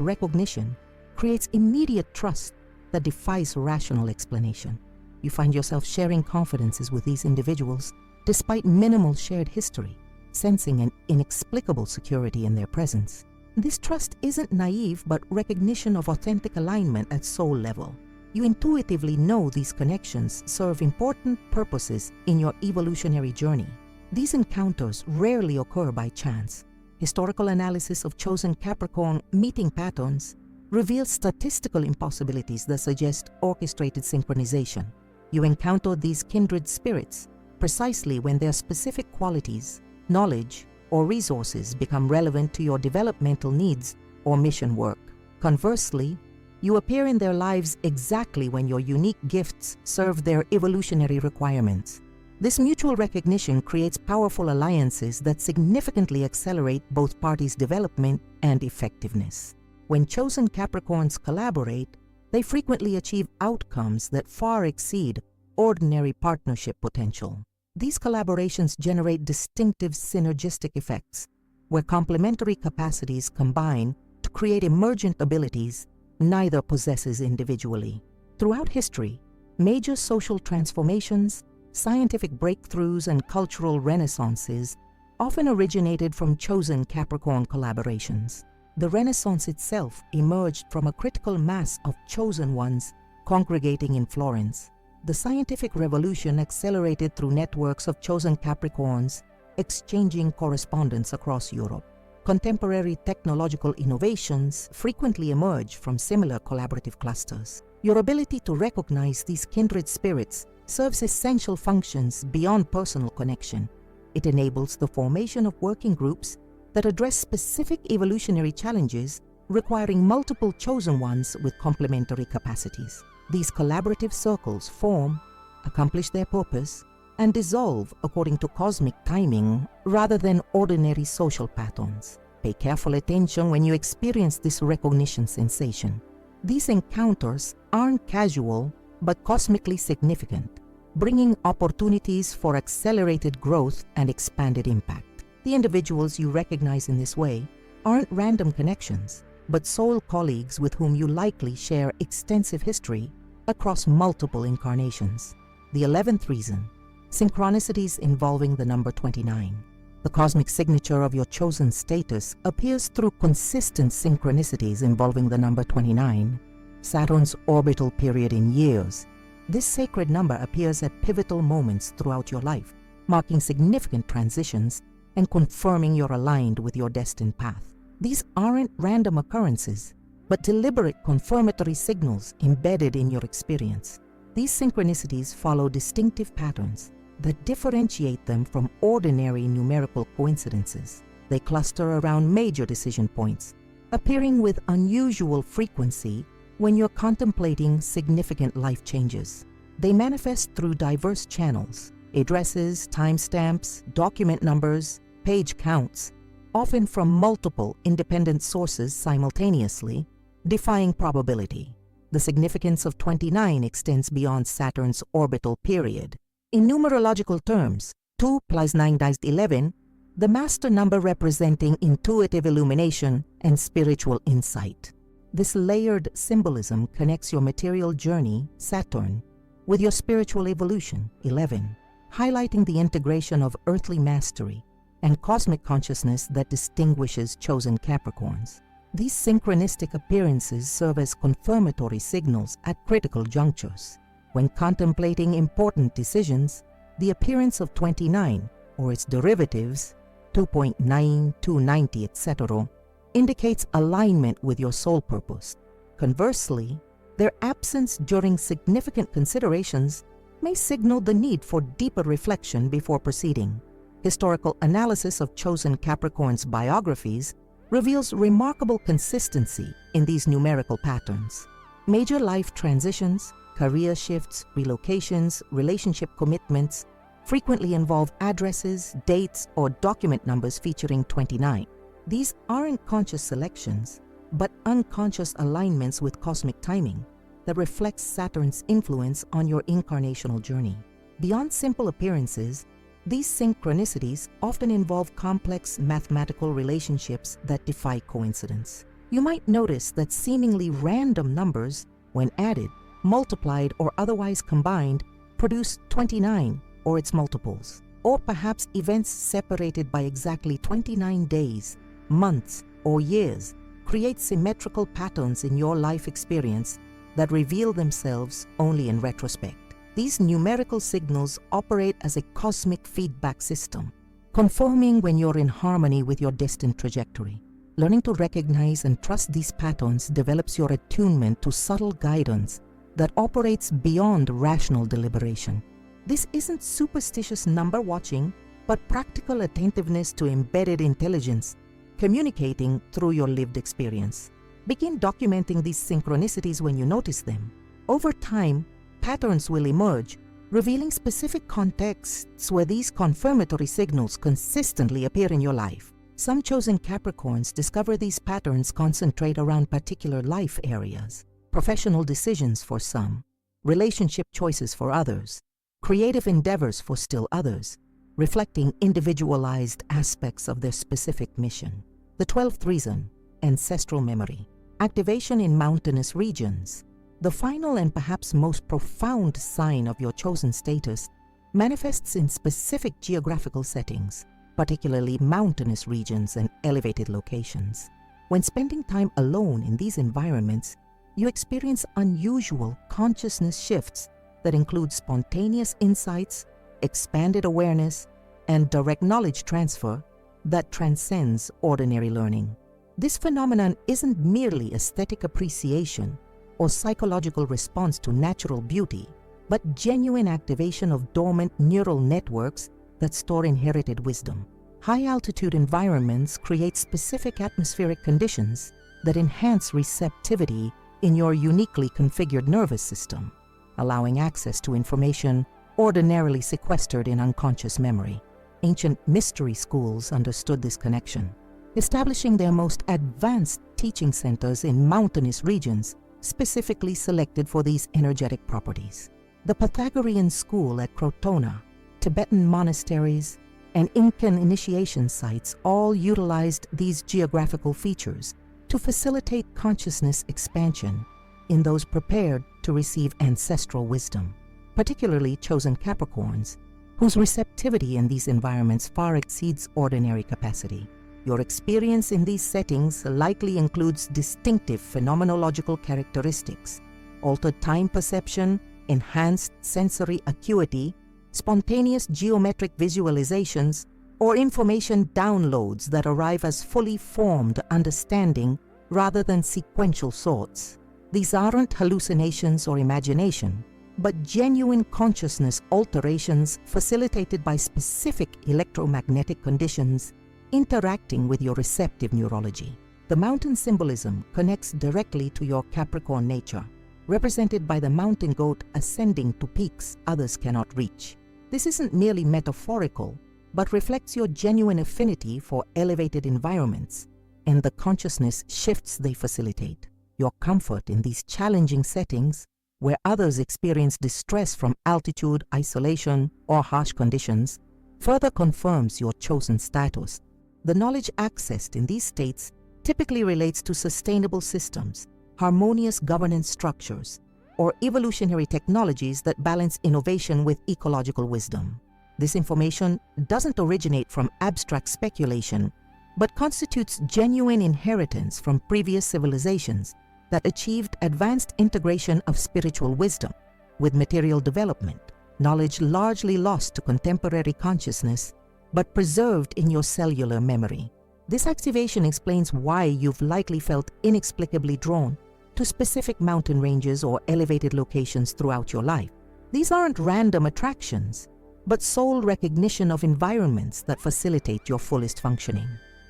[SPEAKER 1] recognition creates immediate trust that defies rational explanation. You find yourself sharing confidences with these individuals despite minimal shared history, sensing an inexplicable security in their presence. This trust isn't naive but recognition of authentic alignment at soul level. You intuitively know these connections serve important purposes in your evolutionary journey. These encounters rarely occur by chance. Historical analysis of chosen Capricorn meeting patterns reveals statistical impossibilities that suggest orchestrated synchronization. You encounter these kindred spirits precisely when their specific qualities, knowledge, or resources become relevant to your developmental needs or mission work. Conversely, you appear in their lives exactly when your unique gifts serve their evolutionary requirements. This mutual recognition creates powerful alliances that significantly accelerate both parties' development and effectiveness. When chosen Capricorns collaborate, they frequently achieve outcomes that far exceed ordinary partnership potential. These collaborations generate distinctive synergistic effects, where complementary capacities combine to create emergent abilities neither possesses individually. Throughout history, major social transformations, scientific breakthroughs, and cultural renaissances often originated from chosen Capricorn collaborations. The Renaissance itself emerged from a critical mass of chosen ones congregating in Florence. The scientific revolution accelerated through networks of chosen Capricorns exchanging correspondence across Europe. Contemporary technological innovations frequently emerge from similar collaborative clusters. Your ability to recognize these kindred spirits serves essential functions beyond personal connection. It enables the formation of working groups that address specific evolutionary challenges requiring multiple chosen ones with complementary capacities. These collaborative circles form, accomplish their purpose, and dissolve according to cosmic timing rather than ordinary social patterns. Pay careful attention when you experience this recognition sensation. These encounters aren't casual but cosmically significant, bringing opportunities for accelerated growth and expanded impact. The individuals you recognize in this way aren't random connections, but soul colleagues with whom you likely share extensive history across multiple incarnations. The 11th reason, synchronicities involving the number 29. The cosmic signature of your chosen status appears through consistent synchronicities involving the number 29, Saturn's orbital period in years. This sacred number appears at pivotal moments throughout your life, marking significant transitions and confirming you're aligned with your destined path. These aren't random occurrences, but deliberate confirmatory signals embedded in your experience. These synchronicities follow distinctive patterns that differentiate them from ordinary numerical coincidences. They cluster around major decision points, appearing with unusual frequency when you're contemplating significant life changes. They manifest through diverse channels: addresses, timestamps, document numbers, page counts, often from multiple independent sources simultaneously, defying probability. The significance of 29 extends beyond Saturn's orbital period. In numerological terms, 2 plus 9 dies 11, the master number representing intuitive illumination and spiritual insight. This layered symbolism connects your material journey, Saturn, with your spiritual evolution, 11, highlighting the integration of earthly mastery and cosmic consciousness that distinguishes chosen Capricorns. These synchronistic appearances serve as confirmatory signals at critical junctures. When contemplating important decisions, the appearance of 29 or its derivatives, 2.9, 290, etc., indicates alignment with your soul purpose. Conversely, their absence during significant considerations may signal the need for deeper reflection before proceeding. Historical analysis of chosen Capricorns' biographies reveals remarkable consistency in these numerical patterns. Major life transitions, career shifts, relocations, relationship commitments frequently involve addresses, dates, or document numbers featuring 29. These aren't conscious selections, but unconscious alignments with cosmic timing that reflects Saturn's influence on your incarnational journey. Beyond simple appearances, these synchronicities often involve complex mathematical relationships that defy coincidence. You might notice that seemingly random numbers, when added, multiplied, or otherwise combined, produce 29 or its multiples. Or perhaps events separated by exactly 29 days, months, or years create symmetrical patterns in your life experience that reveal themselves only in retrospect. These numerical signals operate as a cosmic feedback system, confirming when you're in harmony with your destined trajectory. Learning to recognize and trust these patterns develops your attunement to subtle guidance that operates beyond rational deliberation. This isn't superstitious number watching, but practical attentiveness to embedded intelligence, communicating through your lived experience. Begin documenting these synchronicities when you notice them. Over time, patterns will emerge, revealing specific contexts where these confirmatory signals consistently appear in your life. Some chosen Capricorns discover these patterns concentrate around particular life areas, professional decisions for some, relationship choices for others, creative endeavors for still others, reflecting individualized aspects of their specific mission. The 12th reason, ancestral memory. Activation in mountainous regions. The final and perhaps most profound sign of your chosen status manifests in specific geographical settings, particularly mountainous regions and elevated locations. When spending time alone in these environments, you experience unusual consciousness shifts that include spontaneous insights, expanded awareness, and direct knowledge transfer that transcends ordinary learning. This phenomenon isn't merely aesthetic appreciation or psychological response to natural beauty, but genuine activation of dormant neural networks that store inherited wisdom. High-altitude environments create specific atmospheric conditions that enhance receptivity in your uniquely configured nervous system, allowing access to information ordinarily sequestered in unconscious memory. Ancient mystery schools understood this connection, establishing their most advanced teaching centers in mountainous regions specifically selected for these energetic properties. The Pythagorean school at Crotona, Tibetan monasteries, and Incan initiation sites all utilized these geographical features to facilitate consciousness expansion in those prepared to receive ancestral wisdom, particularly chosen Capricorns, whose receptivity in these environments far exceeds ordinary capacity. Your experience in these settings likely includes distinctive phenomenological characteristics, altered time perception, enhanced sensory acuity, spontaneous geometric visualizations, or information downloads that arrive as fully formed understanding rather than sequential sorts. These aren't hallucinations or imagination, but genuine consciousness alterations facilitated by specific electromagnetic conditions interacting with your receptive neurology. The mountain symbolism connects directly to your Capricorn nature, represented by the mountain goat ascending to peaks others cannot reach. This isn't merely metaphorical, but reflects your genuine affinity for elevated environments and the consciousness shifts they facilitate. Your comfort in these challenging settings, where others experience distress from altitude, isolation, or harsh conditions, further confirms your chosen status. The knowledge accessed in these states typically relates to sustainable systems, harmonious governance structures, or evolutionary technologies that balance innovation with ecological wisdom. This information doesn't originate from abstract speculation, but constitutes genuine inheritance from previous civilizations that achieved advanced integration of spiritual wisdom with material development, knowledge largely lost to contemporary consciousness, but preserved in your cellular memory. This activation explains why you've likely felt inexplicably drawn to specific mountain ranges or elevated locations throughout your life. These aren't random attractions, but soul recognition of environments that facilitate your fullest functioning.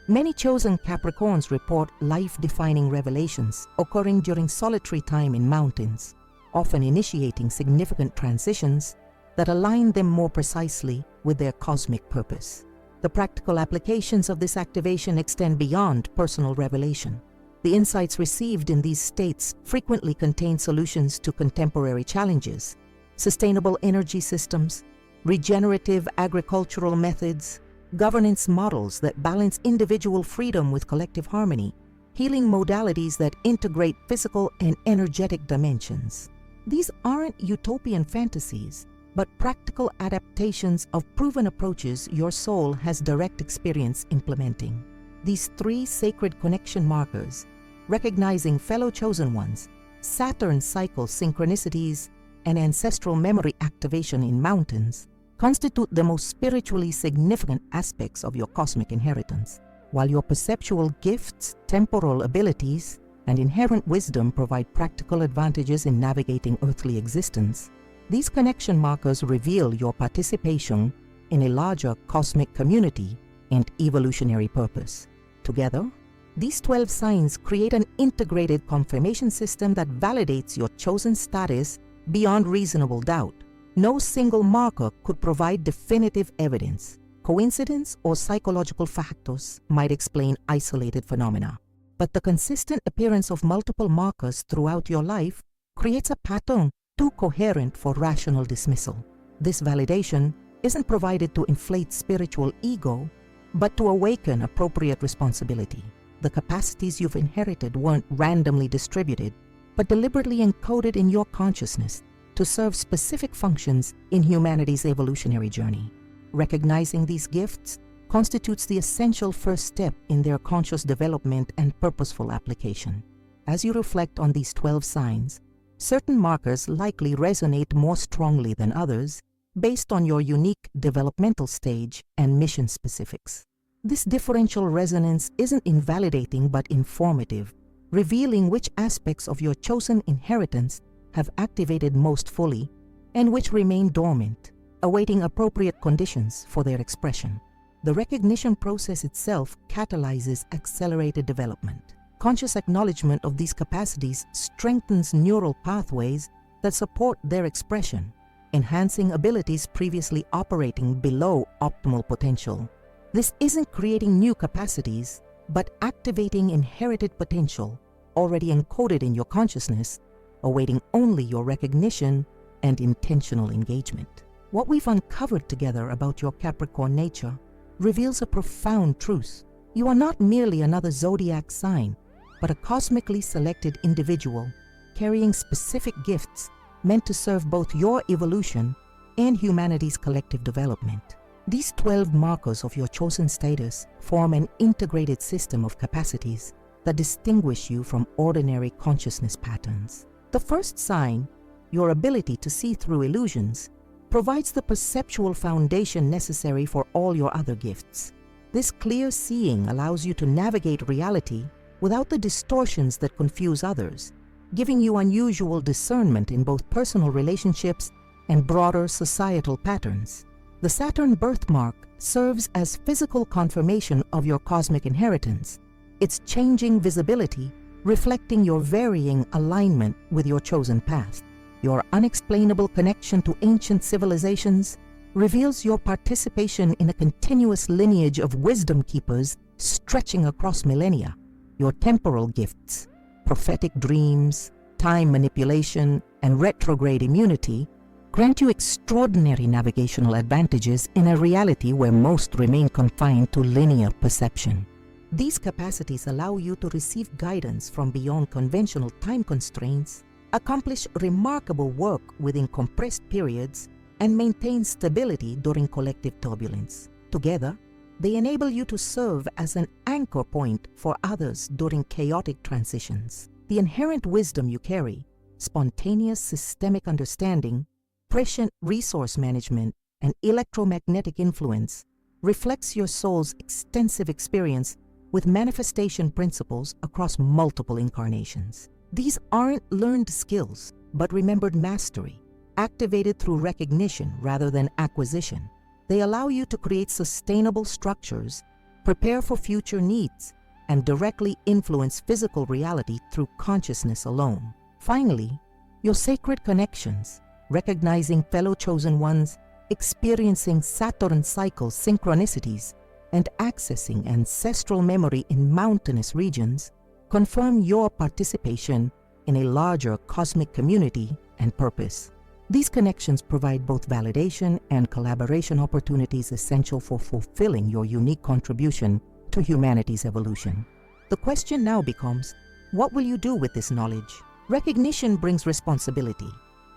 [SPEAKER 1] Many chosen Capricorns report life-defining revelations occurring during solitary time in mountains, often initiating significant transitions that align them more precisely with their cosmic purpose. The practical applications of this activation extend beyond personal revelation. The insights received in these states frequently contain solutions to contemporary challenges, sustainable energy systems, regenerative agricultural methods, governance models that balance individual freedom with collective harmony, healing modalities that integrate physical and energetic dimensions. These aren't utopian fantasies, but practical adaptations of proven approaches your soul has direct experience implementing. These three sacred connection markers, recognizing fellow chosen ones, Saturn cycle synchronicities, and ancestral memory activation in mountains, constitute the most spiritually significant aspects of your cosmic inheritance. While your perceptual gifts, temporal abilities, and inherent wisdom provide practical advantages in navigating earthly existence, these connection markers reveal your participation in a larger cosmic community and evolutionary purpose. Together, these 12 signs create an integrated confirmation system that validates your chosen status beyond reasonable doubt. No single marker could provide definitive evidence. Coincidence or psychological factors might explain isolated phenomena. But the consistent appearance of multiple markers throughout your life creates a pattern too coherent for rational dismissal. This validation isn't provided to inflate spiritual ego, but to awaken appropriate responsibility. The capacities you've inherited weren't randomly distributed, but deliberately encoded in your consciousness to serve specific functions in humanity's evolutionary journey. Recognizing these gifts constitutes the essential first step in their conscious development and purposeful application. As you reflect on these 12 signs, certain markers likely resonate more strongly than others based on your unique developmental stage and mission specifics. This differential resonance isn't invalidating but informative, revealing which aspects of your chosen inheritance have activated most fully and which remain dormant, awaiting appropriate conditions for their expression. The recognition process itself catalyzes accelerated development. Conscious acknowledgement of these capacities strengthens neural pathways that support their expression, enhancing abilities previously operating below optimal potential. This isn't creating new capacities, but activating inherited potential already encoded in your consciousness, awaiting only your recognition and intentional engagement. What we've uncovered together about your Capricorn nature reveals a profound truth. You are not merely another zodiac sign, but a cosmically selected individual carrying specific gifts meant to serve both your evolution and humanity's collective development. These 12 markers of your chosen status form an integrated system of capacities that distinguish you from ordinary consciousness patterns. The first sign, your ability to see through illusions, provides the perceptual foundation necessary for all your other gifts. This clear seeing allows you to navigate reality without the distortions that confuse others, giving you unusual discernment in both personal relationships and broader societal patterns. The Saturn birthmark serves as physical confirmation of your cosmic inheritance, its changing visibility reflecting your varying alignment with your chosen path. Your unexplainable connection to ancient civilizations, reveals your participation in a continuous lineage of wisdom keepers stretching across millennia. Your temporal gifts, prophetic dreams, time manipulation, and retrograde immunity grant you extraordinary navigational advantages in a reality where most remain confined to linear perception. These capacities allow you to receive guidance from beyond conventional time constraints, accomplish remarkable work within compressed periods, and maintain stability during collective turbulence. Together, they enable you to serve as an anchor point for others during chaotic transitions. The inherent wisdom you carry, spontaneous systemic understanding, prescient resource management, and electromagnetic influence reflects your soul's extensive experience with manifestation principles across multiple incarnations. These aren't learned skills, but remembered mastery, activated through recognition rather than acquisition. They allow you to create sustainable structures, prepare for future needs, and directly influence physical reality through consciousness alone. Finally, your sacred connections, recognizing fellow chosen ones, experiencing Saturn cycle synchronicities, and accessing ancestral memory in mountainous regions, confirm your participation in a larger cosmic community and purpose. These connections provide both validation and collaboration opportunities essential for fulfilling your unique contribution to humanity's evolution. The question now becomes, what will you do with this knowledge? Recognition brings responsibility,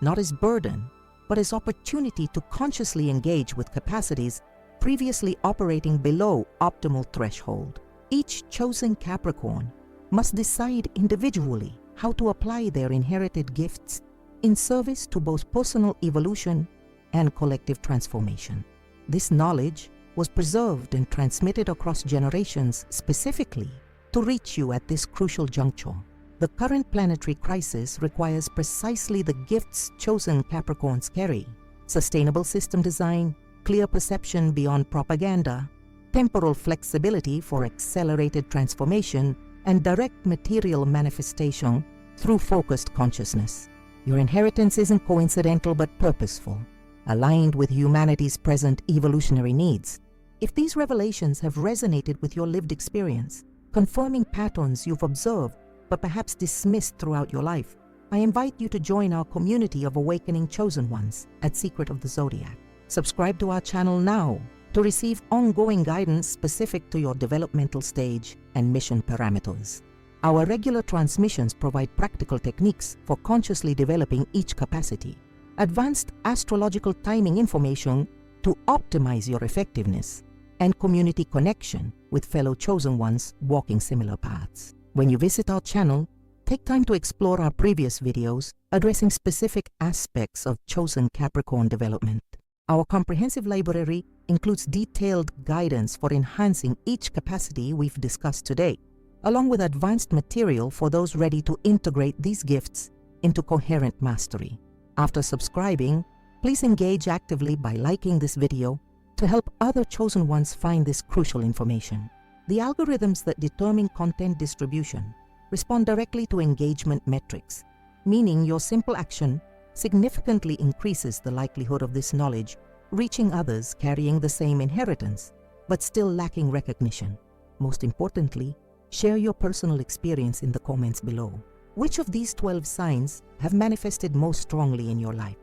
[SPEAKER 1] not as burden, but as opportunity to consciously engage with capacities previously operating below optimal threshold. Each chosen Capricorn must decide individually how to apply their inherited gifts in service to both personal evolution and collective transformation. This knowledge was preserved and transmitted across generations specifically to reach you at this crucial juncture. The current planetary crisis requires precisely the gifts chosen Capricorns carry: sustainable system design, clear perception beyond propaganda, temporal flexibility for accelerated transformation, and direct material manifestation through focused consciousness. Your inheritance isn't coincidental but purposeful, aligned with humanity's present evolutionary needs. If these revelations have resonated with your lived experience, confirming patterns you've observed but perhaps dismissed throughout your life, I invite you to join our community of awakening chosen ones at Secret of the Zodiac. Subscribe to our channel now to receive ongoing guidance specific to your developmental stage and mission parameters. Our regular transmissions provide practical techniques for consciously developing each capacity, advanced astrological timing information to optimize your effectiveness, and community connection with fellow chosen ones walking similar paths. When you visit our channel, take time to explore our previous videos addressing specific aspects of chosen Capricorn development. Our comprehensive library includes detailed guidance for enhancing each capacity we've discussed today, along with advanced material for those ready to integrate these gifts into coherent mastery. After subscribing, please engage actively by liking this video to help other chosen ones find this crucial information. The algorithms that determine content distribution respond directly to engagement metrics, meaning your simple action significantly increases the likelihood of this knowledge reaching others carrying the same inheritance, but still lacking recognition. Most importantly, share your personal experience in the comments below. Which of these 12 signs have manifested most strongly in your life?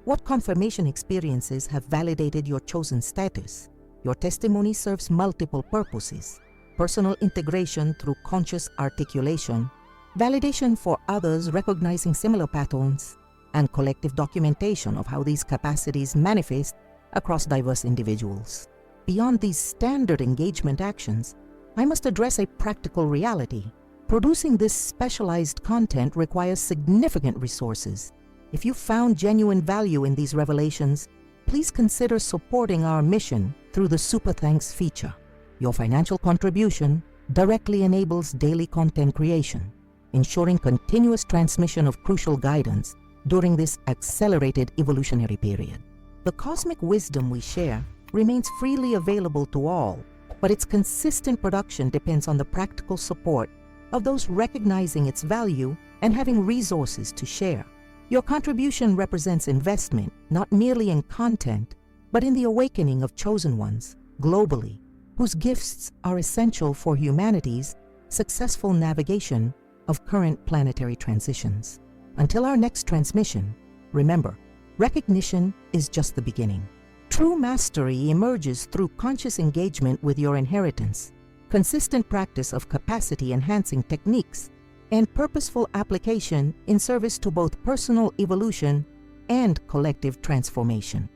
[SPEAKER 1] What confirmation experiences have validated your chosen status? Your testimony serves multiple purposes: personal integration through conscious articulation, validation for others recognizing similar patterns, and collective documentation of how these capacities manifest across diverse individuals. Beyond these standard engagement actions, I must address a practical reality. Producing this specialized content requires significant resources. If you found genuine value in these revelations, please consider supporting our mission through the Super Thanks feature. Your financial contribution directly enables daily content creation, ensuring continuous transmission of crucial guidance during this accelerated evolutionary period. The cosmic wisdom we share remains freely available to all, but its consistent production depends on the practical support of those recognizing its value and having resources to share. Your contribution represents investment not merely in content, but in the awakening of chosen ones globally, whose gifts are essential for humanity's successful navigation of current planetary transitions. Until our next transmission, remember, recognition is just the beginning. True mastery emerges through conscious engagement with your inheritance, consistent practice of capacity-enhancing techniques, and purposeful application in service to both personal evolution and collective transformation.